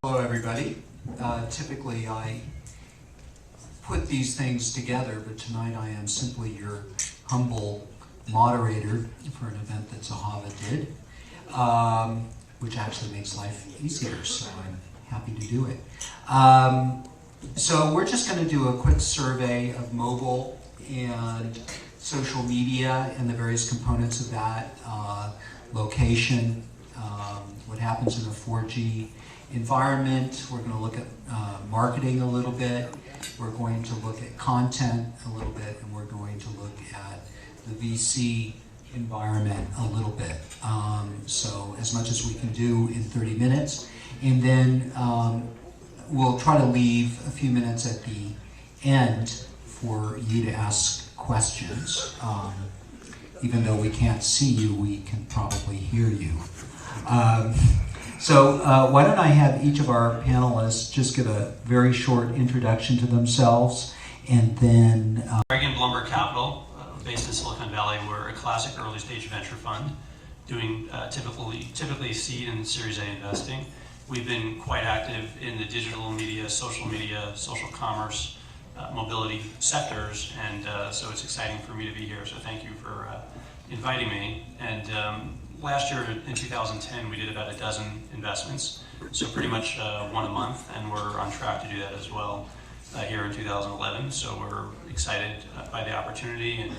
Hello everybody. Typically I put these things together, but tonight I am simply your humble moderator for an event that Zahava did, which actually makes life easier, so I'm happy to do it. So we're just going to do a quick survey of mobile and social media and the various components of that, location, what happens in a 4G environment. We're going to look at marketing a little bit. We're going to look at content a little bit, and we're going to look at the VC environment a little bit. So as much as we can do in 30 minutes. And then we'll try to leave a few minutes at the end for you to ask questions. Even though we can't see you, we can probably hear you. So why don't I have each of our panelists just give a very short introduction to themselves, and then... Dragon Blumber Capital, based in Silicon Valley, we're a classic early stage venture fund, doing typically seed and Series A investing. We've been quite active in the digital media, social commerce, mobility sectors, and so it's exciting for me to be here, so thank you for inviting me. And last year in 2010 we did about a dozen investments, so pretty much one a month, and we're on track to do that as well here in 2011, so we're excited by the opportunity, and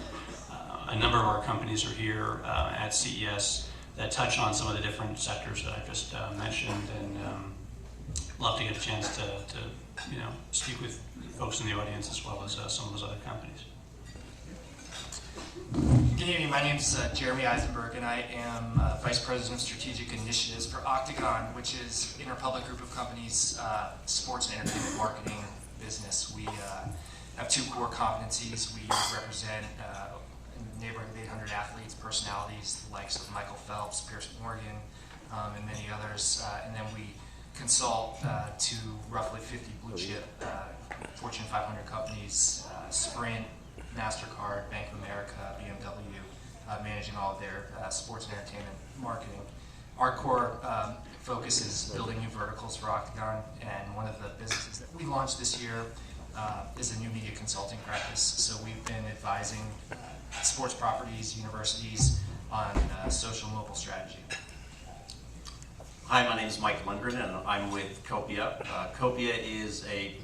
a number of our companies are here at CES that touch on some of the different sectors that I just mentioned, and love to get a chance to speak with folks in the audience as well as some of those other companies. Good evening, my name is Jeremy Eisenberg, and I am Vice President of Strategic Initiatives for Octagon, which is an Interpublic group of companies, sports and entertainment marketing business. We have two core competencies. We represent in the neighborhood of 800 athletes, personalities, the likes of Michael Phelps, Pierce Morgan, and many others, and then we consult to roughly 50 blue chip Fortune 500 companies, Sprint, MasterCard, Bank of America, BMW, managing all of their sports and entertainment marketing. Our core focus is building new verticals for Octagon, and one of the businesses that we launched this year is a new media consulting practice. So we've been advising sports properties, universities on social mobile strategy. Hi, my name is Mike Lundgren, and I'm with Copia. Copia is a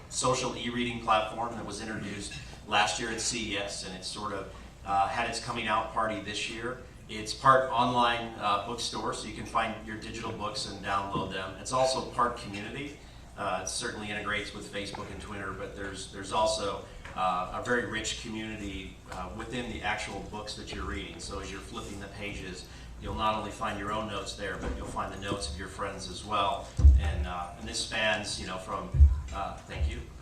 social e-reading platform that was introduced last year at CES, and it sort of had its coming out party this year. It's part online bookstore, so you can find your digital books and download them. It's also part community. It certainly integrates with Facebook and Twitter, but there's also a very rich community within the actual books that you're reading. So as you're flipping the pages, you'll not only find your own notes there, but you'll find the notes of your friends as well. And this spans,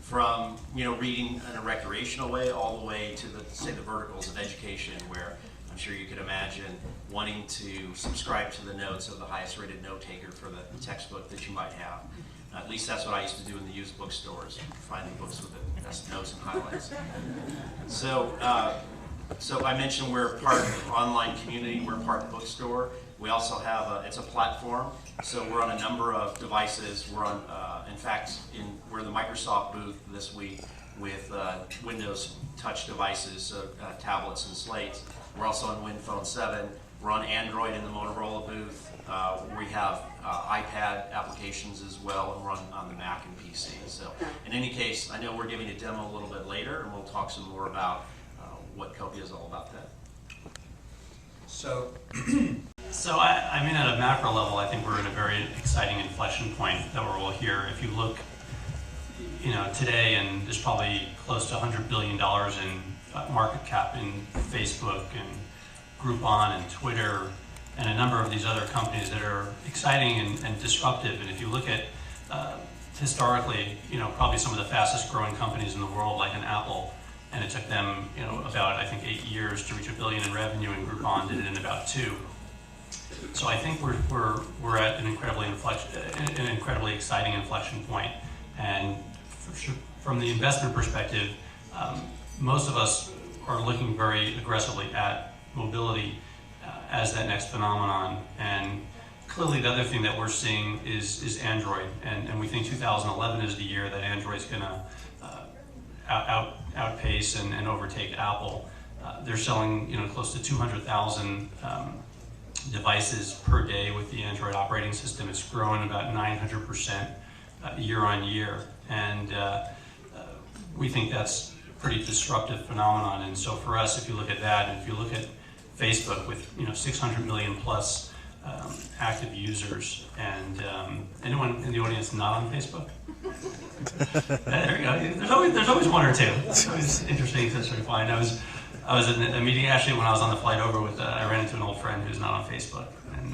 from reading in a recreational way all the way to the verticals of education, where I'm sure you could imagine wanting to subscribe to the notes of the highest rated note taker for the textbook that you might have. At least that's what I used to do in the used bookstores, finding books with the best notes and highlights. So I mentioned we're part online community, we're part bookstore. We also have it's a platform, so we're on a number of devices. We're on, in fact, we're in the Microsoft booth this week with Windows touch devices, so tablets and slates. We're also on WinPhone 7. We're on Android in the Motorola booth. We have iPad applications as well, and we're on the Mac and PC. So in any case, I know we're giving a demo a little bit later, and we'll talk some more about what Copia is all about then. So I mean, at a macro level, I think we're at a very exciting inflection point that we're all here. If you look, today, and there's probably close to $100 billion in market cap in Facebook and Groupon and Twitter and a number of these other companies that are exciting and disruptive. And if you look at historically, probably some of the fastest growing companies in the world, like an Apple, and it took them, about I think 8 years to reach $1 billion in revenue, and Groupon did it in about 2. So I think we're at an incredibly exciting inflection point, and from the investment perspective, most of us are looking very aggressively at mobility as that next phenomenon, and Clearly, the other thing that we're seeing is Android, and we think 2011 is the year that Android's going to outpace and overtake Apple. They're selling close to 200,000 devices per day with the Android operating system. It's growing about 900% year on year, and we think that's a pretty disruptive phenomenon. And so for us, if you look at that, and if you look at Facebook with 600 million plus active users, and anyone in the audience not on Facebook? There you go. There's always one or two. It's always interesting to sort of find. I was in a meeting actually when I was on the flight over with. I ran into an old friend who's not on Facebook, and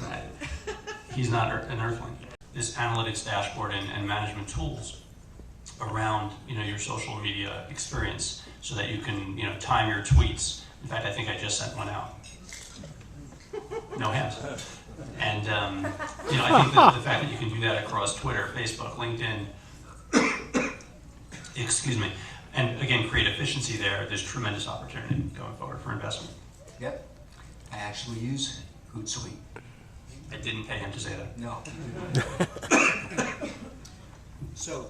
he's not an Earthling. This analytics dashboard and management tools around your social media experience, so that you can time your tweets. In fact, I think I just sent one out. No hands. And I think that the fact that you can do that across Twitter, Facebook, LinkedIn, excuse me, and again create efficiency there, there's tremendous opportunity going forward for investment. Yep. I actually use Hootsuite. I didn't pay him to say that. No. So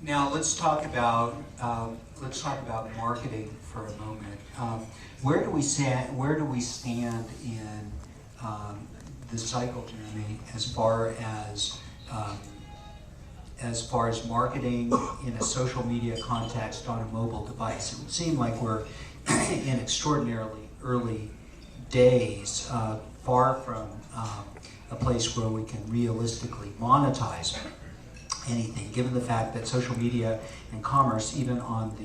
now let's talk about marketing for a moment. Where do we stand in the cycle, Jeremy, as far as marketing in a social media context on a mobile device? It would seem like we're in extraordinarily early days, far from a place where we can realistically monetize anything, given the fact that social media and commerce, even on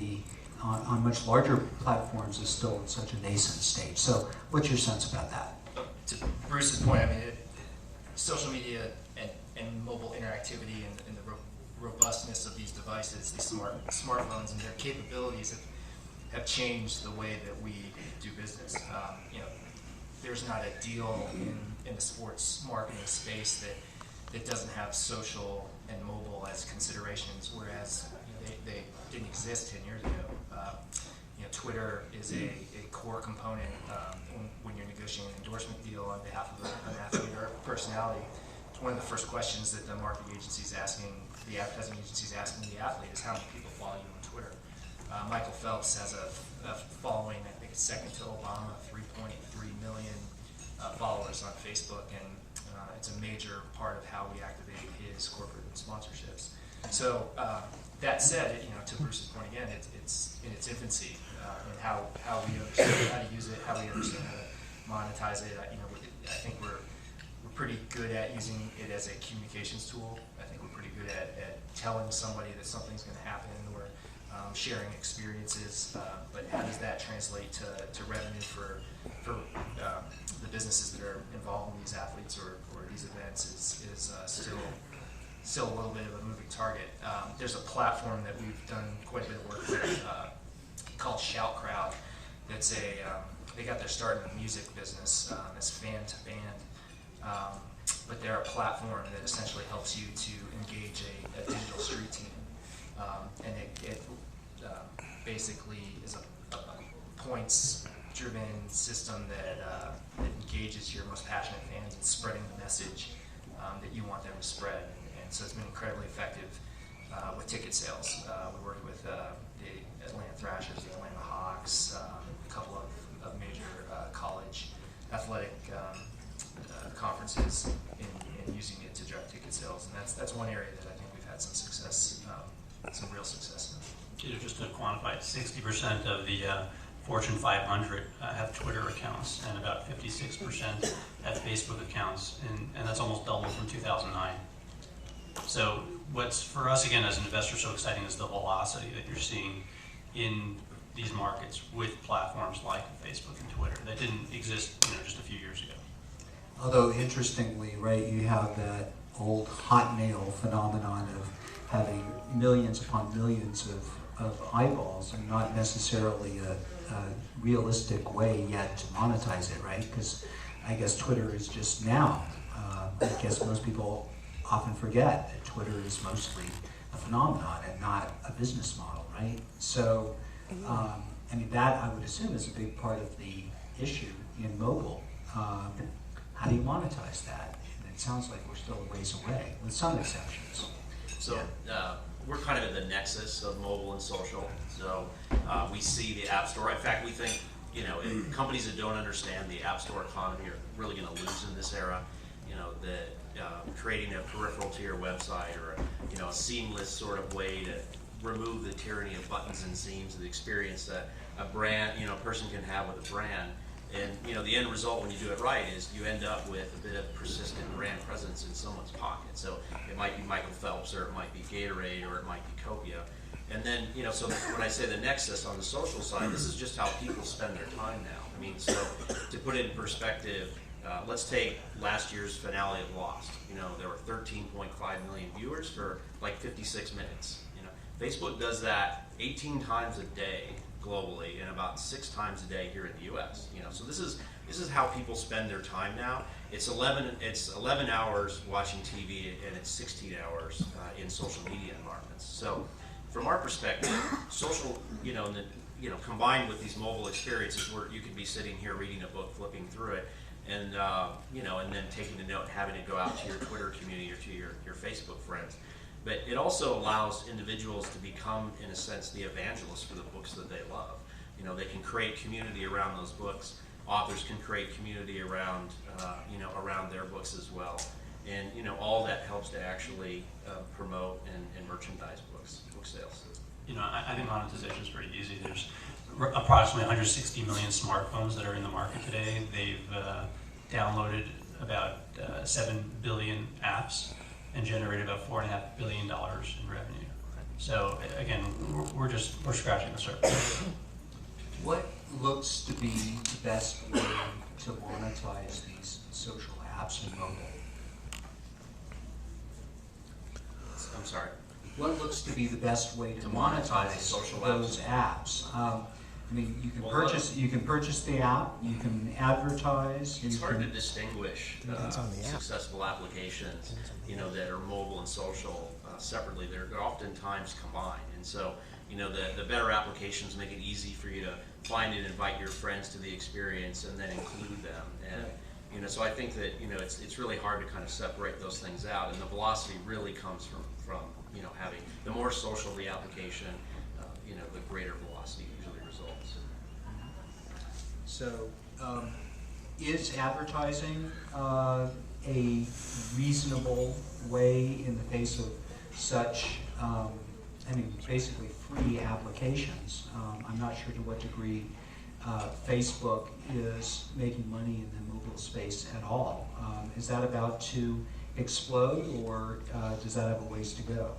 much larger platforms, is still at such a nascent stage. So what's your sense about that? To Bruce's point, I mean, social media and mobile interactivity and the robustness of these devices, these smartphones, and their capabilities have changed the way that we do business. There's not a deal in the sports marketing space that doesn't have social and mobile as considerations, whereas they didn't exist 10 years ago. Twitter is a core component when you're negotiating an endorsement deal on behalf of an athlete or personality. It's one of the first questions that the marketing agency is asking, the advertising agency is asking the athlete, is how many people follow you on Twitter. Michael Phelps has a following, I think it's second to Obama, 3.3 million followers on Facebook, and it's a major part of how we activate his corporate sponsorships. So that said, to Bruce's point again, it's in its infancy in how we understand how to use it, how we understand how to monetize it. I think we're pretty good at using it as a communications tool. I think we're pretty good at telling somebody that something's going to happen, or sharing experiences. But how does that translate to revenue for the businesses that are involved in these athletes or these events is still a little bit of a moving target. There's a platform that we've done quite a bit of work with called Shout Crowd. That's they got their start in the music business as fan to band, but they're a platform that essentially helps you to engage a digital street team, and it basically is a points-driven system that engages your most passionate fans in spreading the message that you want them to spread. And so it's been incredibly effective with ticket sales. We worked with the Atlanta Thrashers, the Atlanta Hawks, a couple of major college athletic conferences in using it to drive ticket sales. And that's one area that I think we've had some success, some real success in. Just to quantify it, 60% of the Fortune 500 have Twitter accounts, and about 56% have Facebook accounts, and that's almost double from 2009. So what's for us, again, as an investor, so exciting is the velocity that you're seeing in these markets with platforms like Facebook and Twitter that didn't exist just a few years ago. Although interestingly, right, you have that old Hotmail phenomenon of having millions upon millions of eyeballs, and not necessarily a realistic way yet to monetize it, right? Because I guess Twitter is just now. I guess most people often forget that Twitter is mostly a phenomenon and not a business model, right? So, that I would assume is a big part of the issue in mobile. How do you monetize that? And it sounds like we're still a ways away, with some exceptions. So we're kind of at the nexus of mobile and social. So we see the App Store. In fact, we think, you know, companies that don't understand the App Store economy are really going to lose in this era. You know, creating a peripheral to your website, or a seamless sort of way to remove the tyranny of buttons and seams, the experience that a brand, a person can have with a brand. And the end result when you do it right is you end up with a bit of persistent brand presence in someone's pocket. So it might be Michael Phelps, or it might be Gatorade, or it might be Copia. And then, so when I say the nexus on the social side, this is just how people spend their time now. I mean, so to put it in perspective, let's take last year's finale of Lost. There were 13.5 million viewers for like 56 minutes. Facebook does that 18 times a day globally, and about 6 times a day here in the U.S. So this is how people spend their time now. It's 11 hours watching TV, and it's 16 hours in social media environments. So from our perspective, social, combined with these mobile experiences where you could be sitting here reading a book, flipping through it, and and then taking a note and having it go out to your Twitter community or to your Facebook friends. But it also allows individuals to become, in a sense, the evangelists for the books that they love. They can create community around those books. Authors can create community around, around their books as well. And, all that helps to actually promote and merchandise book sales. I think monetization is pretty easy. There's approximately 160 million smartphones that are in the market today. They've downloaded about 7 billion apps and generated about $4.5 billion in revenue. So again, we're scratching the surface. What looks to be the best way to monetize these social apps and mobile? I'm sorry. What looks to be the best way to monetize social those apps? I mean, you can purchase the app, you can advertise. It's hard to distinguish successful applications, that are mobile and social separately. They're oftentimes combined, and so the better applications make it easy for you to find and invite your friends to the experience, and then include them. And so I think that it's really hard to kind of separate those things out, and the velocity really comes from having the more social the application, the greater velocity usually results. So, is advertising a reasonable way in the face of such, basically free applications? I'm not sure to what degree Facebook is making money in the mobile space at all. Is that about to explode, or does that have a ways to go?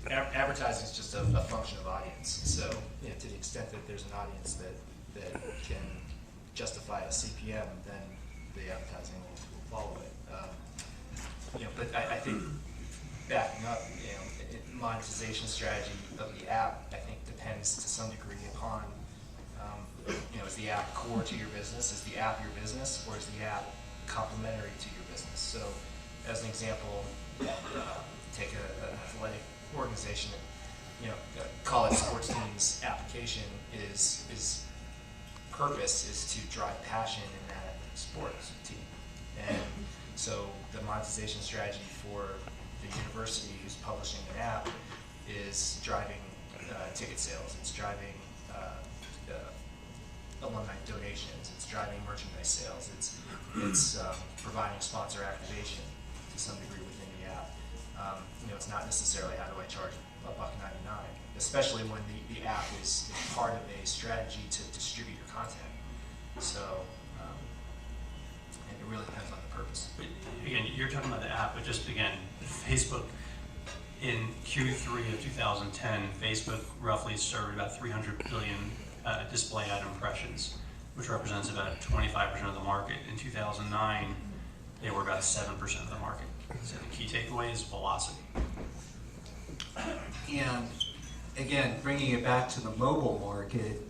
Advertising is just a function of audience. So to the extent that there's an audience that can justify a CPM, then the advertising will follow it. But I think backing up, monetization strategy of the app, I think depends to some degree upon, is the app core to your business? Is the app your business, or is the app complementary to your business? So, as an example, take an athletic organization, college sports team's application is purpose is to drive passion in that sports team, and so the monetization strategy for the university who's publishing an app is driving ticket sales. It's driving alumni donations. It's driving merchandise sales. It's providing sponsor activation to some degree within the app. It's not necessarily how do I charge $1.99, especially when the app is part of a strategy to distribute your content. So it really depends on the purpose. But again, you're talking about the app, but just again, Facebook in Q3 of 2010, Facebook roughly served about 300 billion display ad impressions, which represents about 25% of the market. In 2009, they were about 7% of the market. So the key takeaway is velocity. And again, bringing it back to the mobile market,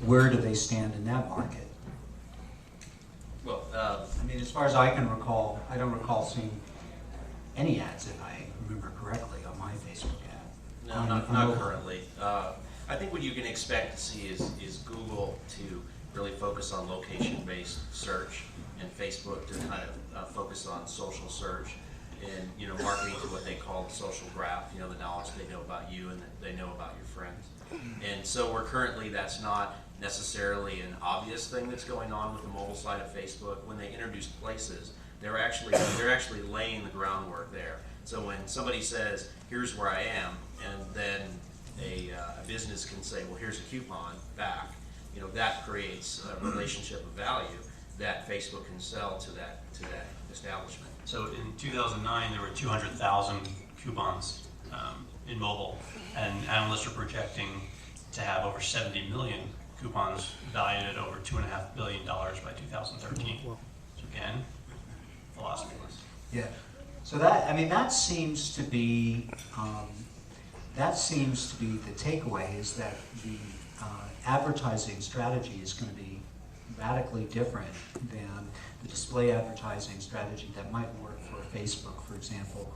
where do they stand in that market? Well, As far as I can recall, I don't recall seeing any ads, if I remember correctly, on my Facebook ad. no, not currently. I think what you can expect to see is Google to really focus on location-based search, and Facebook to kind of focus on social search, and marketing to what they call the social graph. The knowledge they know about you and that they know about your friends. And so that's not necessarily an obvious thing that's going on with the mobile side of Facebook. When they introduce places, they're actually laying the groundwork there. So when somebody says, "Here's where I am," and then a business can say, "Well, here's a coupon back," that creates a relationship of value that Facebook can sell to that establishment. So in 2009, there were 200,000 coupons in mobile, and analysts are projecting to have over 70 million coupons valued at over $2.5 billion by 2013. So again, velocity. Yeah. So that seems to be the takeaway, is that the advertising strategy is going to be radically different than the display advertising strategy that might work for Facebook, for example,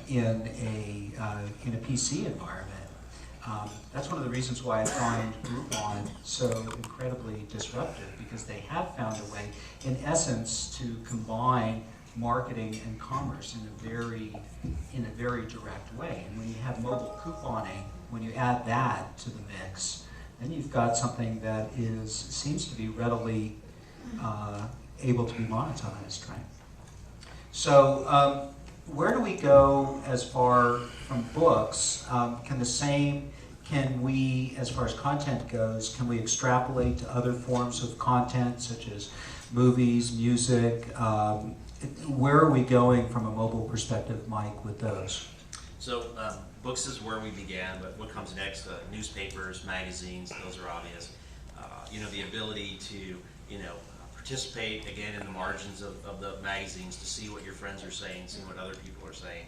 in a PC environment. That's one of the reasons why I find Groupon so incredibly disruptive, because they have found a way, in essence, to combine marketing and commerce in a very direct way. And when you have mobile couponing, when you add that to the mix, then you've got something that seems to be readily able to be monetized, right? So where do we go as far from books? Can we, as far as content goes, can we extrapolate to other forms of content, such as movies, music? Where are we going from a mobile perspective, Mike, with those? So books is where we began, but what comes next? Newspapers, magazines, those are obvious. The ability to participate again in the margins of the magazines, to see what your friends are saying, see what other people are saying,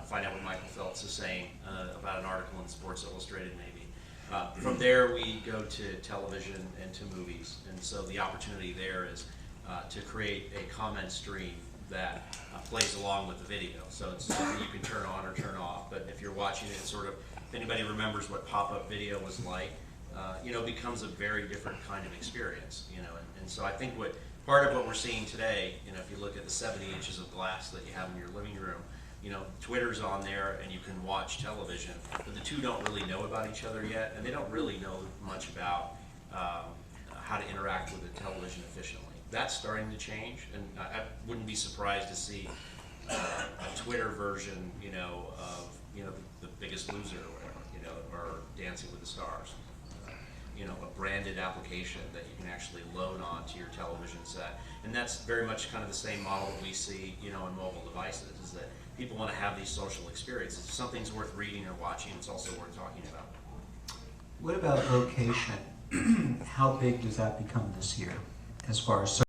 find out what Michael Phelps is saying about an article in Sports Illustrated maybe. From there we go to television and to movies, and so the opportunity there is to create a comment stream that plays along with the video. So it's something you can turn on or turn off, but if you're watching it, if anybody remembers what pop-up video was like, becomes a very different kind of experience, and so I think part of what we're seeing today, if you look at the 70 inches of glass that you have in your living room, Twitter's on there and you can watch television, but the two don't really know about each other yet, and they don't really know much about how to interact with the television efficiently. That's starting to change, and I wouldn't be surprised to see a Twitter version, of the Biggest Loser or whatever, or Dancing with the Stars. A branded application that you can actually load onto your television set, and that's very much kind of the same model that we see, in mobile devices. Is that people want to have these social experiences. If something's worth reading or watching, it's also worth talking about. What about location? How big does that become this year, as far as